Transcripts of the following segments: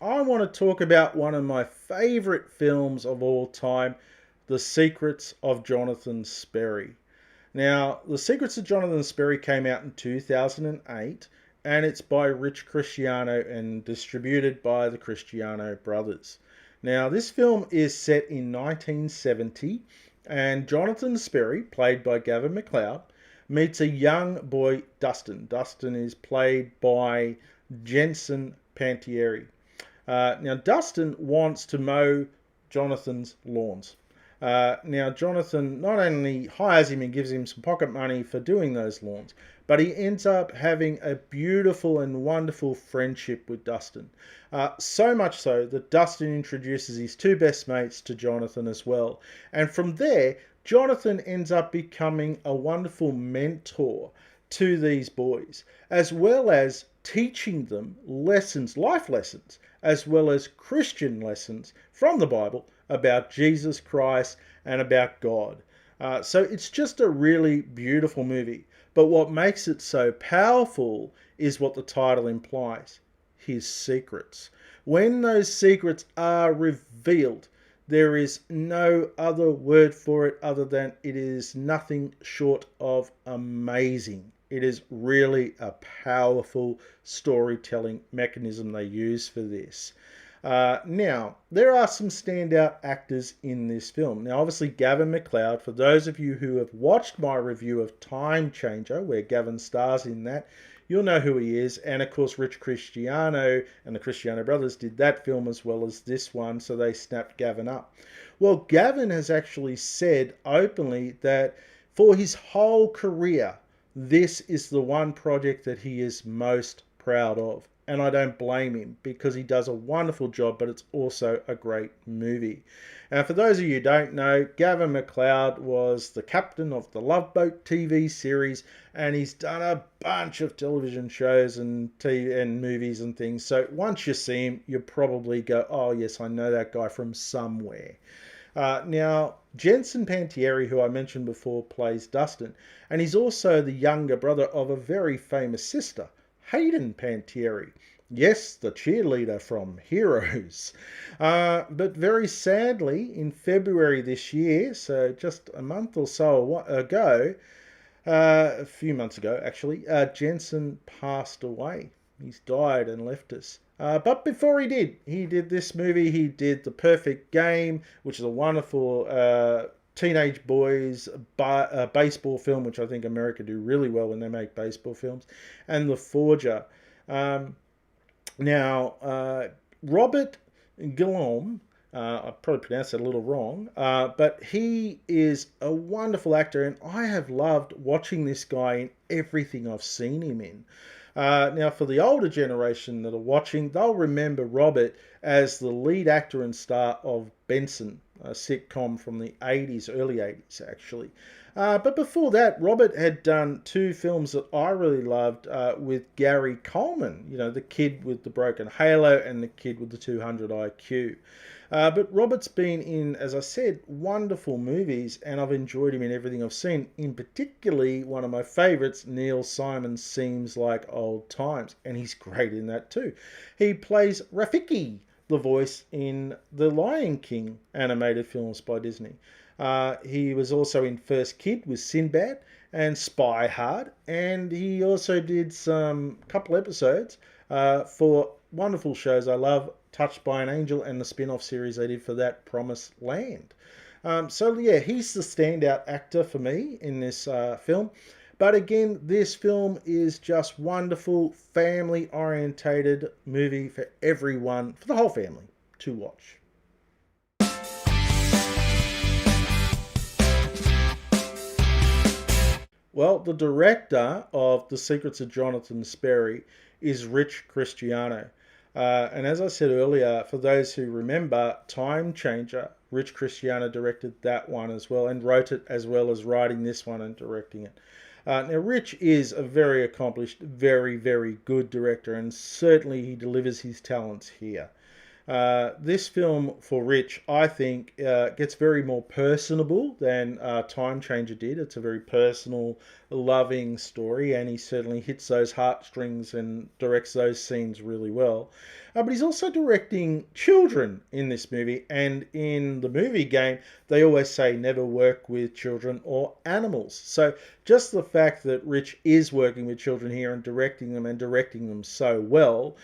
I want to talk about one of my favourite films of all time, The Secrets of Jonathan Sperry. Now, The Secrets of Jonathan Sperry came out in 2008 and it's by Rich Cristiano and distributed by the Cristiano brothers. Now, this film is set in 1970 and Jonathan Sperry, played by Gavin MacLeod, meets a young boy, Dustin. Dustin is played by Jensen Pantieri. Now, Dustin wants to mow Jonathan's lawns. Now, Jonathan not only hires him and gives him some pocket money for doing those lawns, but he ends up having a beautiful and wonderful friendship with Dustin. So much so that Dustin introduces his two best mates to Jonathan as well. And from there, Jonathan ends up becoming a wonderful mentor to these boys, as well as teaching them lessons, life lessons, as well as Christian lessons from the Bible about Jesus Christ and about God. So it's just a really beautiful movie. But what makes it so powerful is what the title implies, his secrets. When those secrets are revealed, there is no other word for it other than it is nothing short of amazing. It is really a powerful storytelling mechanism they use for this. Now, there are some standout actors in this film. Now, obviously, Gavin MacLeod, for those of you who have watched my review of Time Changer, where Gavin stars in that, you'll know who he is. And, of course, Rich Cristiano and the Cristiano brothers did that film as well as this one, so they snapped Gavin up. Well, Gavin has actually said openly that for his whole career, this is the one project that he is most proud of. And I don't blame him because he does a wonderful job, but it's also a great movie. And for those of you who don't know, Gavin MacLeod was the captain of the Love Boat TV series, and he's done a bunch of television shows and TV and movies and things. So once you see him, you probably go, oh yes, I know that guy from somewhere. Now, Jensen Pantieri, who I mentioned before, plays Dustin, and he's also the younger brother of a very famous sister, Hayden Pantieri. Yes, the cheerleader from Heroes. But very sadly, in February this year, so just a month or so ago, a few months ago actually, Jensen passed away. He's died and left us. But before he did this movie. He did The Perfect Game, which is a wonderful teenage boys baseball film, which I think America do really well when they make baseball films, and The Forger. Now, Robert Guillaume, I probably pronounced that a little wrong, but he is a wonderful actor, and I have loved watching this guy in everything I've seen him in. Now, for the older generation that are watching, they'll remember Robert as the lead actor and star of Benson, a sitcom from the 80s, early 80s actually. But before that, Robert had done two films that I really loved with Gary Coleman, you know, the kid with the broken halo and the kid with the 200 IQ. But Robert's been in, as I said, wonderful movies, and I've enjoyed him in everything I've seen. In particularly, one of my favourites, Neil Simon's Seems Like Old Times, and he's great in that too. He plays Rafiki, the voice in the Lion King animated films by Disney. He was also in First Kid with Sinbad and Spy Hard, and he also did some couple episodes for wonderful shows I love, Touched by an Angel and the spin-off series they did for that, Promised Land. So yeah, he's the standout actor for me in this film. But again, this film is just wonderful, family-orientated movie for everyone, for the whole family to watch. Well, the director of The Secrets of Jonathan Sperry is Rich Cristiano. And as I said earlier, for those who remember, Time Changer, Rich Cristiano directed that one as well and wrote it as well as writing this one and directing it. Now, Rich is a very accomplished, very, very good director, and certainly he delivers his talents here. This film for Rich, I think, gets very more personable than Time Changer did. It's a very personal, loving story, and he certainly hits those heartstrings and directs those scenes really well. But he's also directing children in this movie, and in the movie game, they always say never work with children or animals. So just the fact that Rich is working with children here and directing them so well,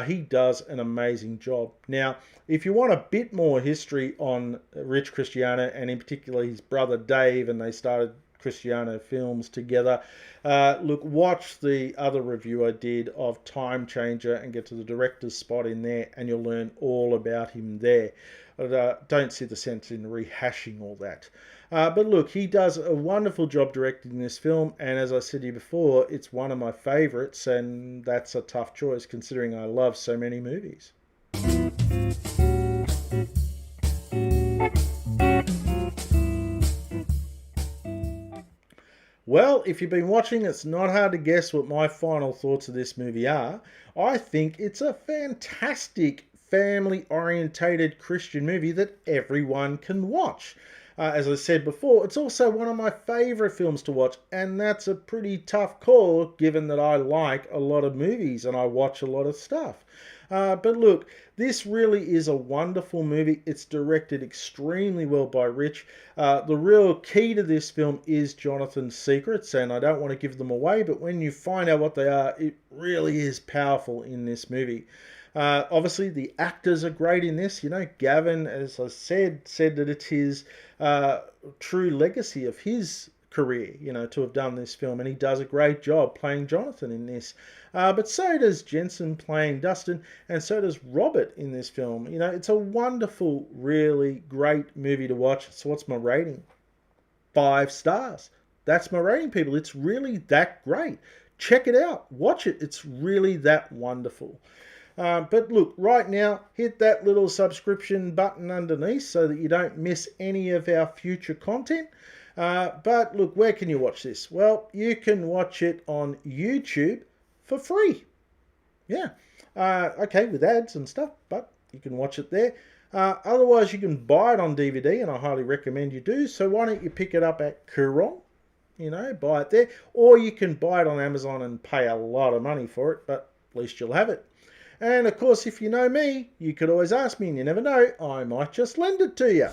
he does an amazing job. Now, if you want a bit more history on Rich Cristiano and in particular his brother Dave, and they started Cristiano Films together, look, watch the other review I did of Time Changer and get to the director's spot in there, and you'll learn all about him there. But, don't see the sense in rehashing all that. But look, he does a wonderful job directing this film, and as I said to you before, it's one of my favourites, and that's a tough choice considering I love so many movies. Well, if you've been watching, it's not hard to guess what my final thoughts of this movie are. I think it's a fantastic family-orientated Christian movie that everyone can watch. As I said before, it's also one of my favourite films to watch, and that's a pretty tough call given that I like a lot of movies and I watch a lot of stuff. But look, this really is a wonderful movie. It's directed extremely well by Rich. The real key to this film is Jonathan's secrets, and I don't want to give them away, but when you find out what they are, it really is powerful in this movie. Obviously, the actors are great in this. You know, Gavin, as I said that it's his true legacy of his career, you know, to have done this film, and he does a great job playing Jonathan in this. But so does Jensen playing Dustin, and so does Robert in this film. You know, it's a wonderful, really great movie to watch. So what's my rating? 5 stars. That's my rating, people. It's really that great. Check it out. Watch it. It's really that wonderful. But look, right now, hit that little subscription button underneath so that you don't miss any of our future content. But look, where can you watch this? Well, you can watch it on YouTube for free. Yeah. Okay, with ads and stuff, but you can watch it there. Otherwise, you can buy it on DVD, and I highly recommend you do. So why don't you pick it up at Koorong? You know, buy it there. Or you can buy it on Amazon and pay a lot of money for it, but at least you'll have it. And of course, if you know me, you could always ask me, and you never know, I might just lend it to you.